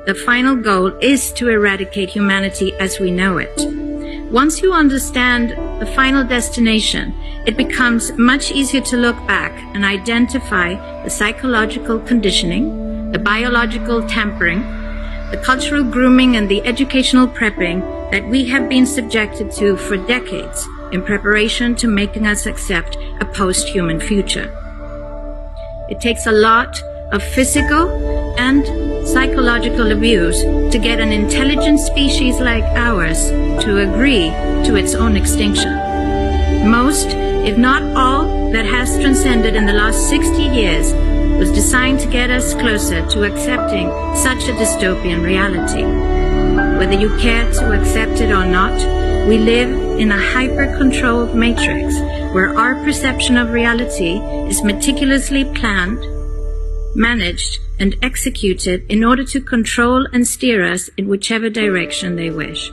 The final goal is to eradicate humanity as we know it. Once you understand the final destination, it becomes much easier to look back and identify the psychological conditioning, the biological tampering, the cultural grooming, and the educational prepping that we have been subjected to for decades in preparation to making us accept a post-human future. It takes a lot of physical and psychological abuse to get an intelligent species like ours to agree to its own extinction. Most, if not all, that has transcended in the last 60 years was designed to get us closer to accepting such a dystopian reality. Whether you care to accept it or not, we live in a hyper-controlled matrix where our perception of reality is meticulously planned, managed, and executed in order to control and steer us in whichever direction they wish.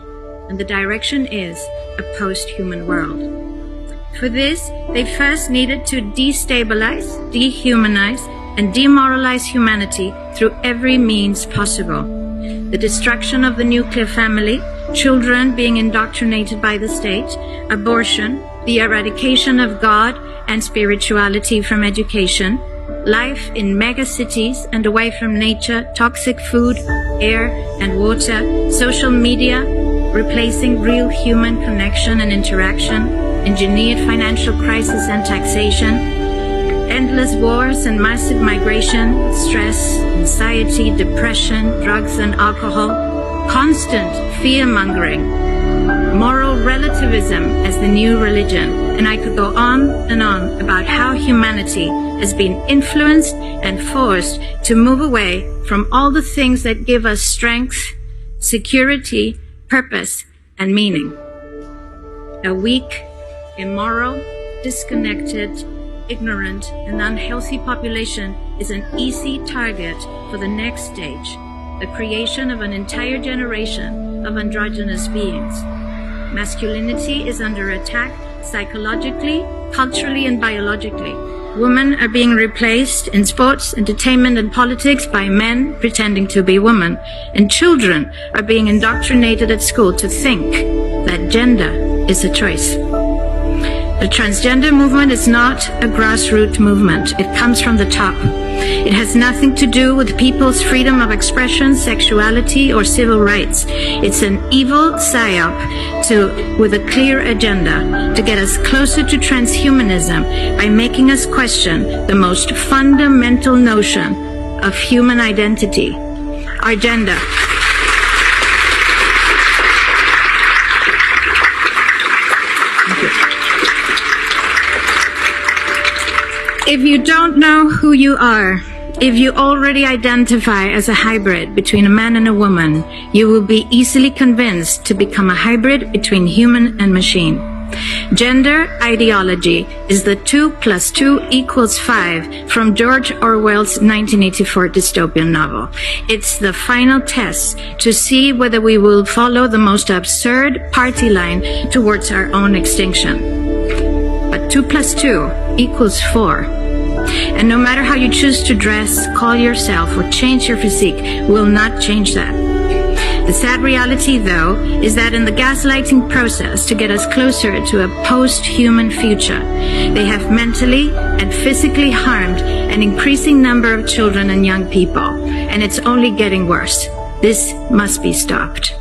And the direction is a post-human world. For this, they first needed to destabilize, dehumanize, and demoralize humanity through every means possible. The destruction of the nuclear family, children being indoctrinated by the state, abortion, the eradication of God and spirituality from education, life in megacities and away from nature, toxic food, air and water, social media, replacing real human connection and interaction, engineered financial crisis and taxation, endless wars and massive migration, stress, anxiety, depression, drugs and alcohol, constant fear-mongering, moral relativism as the new religion, and I could go on and on about how humanity has been influenced and forced to move away from all the things that give us strength, security, purpose, and meaning. A weak, immoral, disconnected, ignorant, and unhealthy population is an easy target for the next stage, the creation of an entire generation of androgynous beings. Masculinity is under attack psychologically, culturally, and biologically. Women are being replaced in sports, entertainment, and politics by men pretending to be women. And children are being indoctrinated at school to think that gender is a choice. The transgender movement is not a grassroots movement. It comes from the top. It has nothing to do with people's freedom of expression, sexuality, or civil rights. It's an evil psyop with a clear agenda to get us closer to transhumanism by making us question the most fundamental notion of human identity, our gender. If you don't know who you are, if you already identify as a hybrid between a man and a woman, you will be easily convinced to become a hybrid between human and machine. Gender ideology is the 2 + 2 = 5 from George Orwell's 1984 dystopian novel. It's the final test to see whether we will follow the most absurd party line towards our own extinction. But 2 + 2 = 4. And no matter how you choose to dress, call yourself, or change your physique, will not change that. The sad reality, though, is that in the gaslighting process to get us closer to a post-human future, they have mentally and physically harmed an increasing number of children and young people, and it's only getting worse. This must be stopped.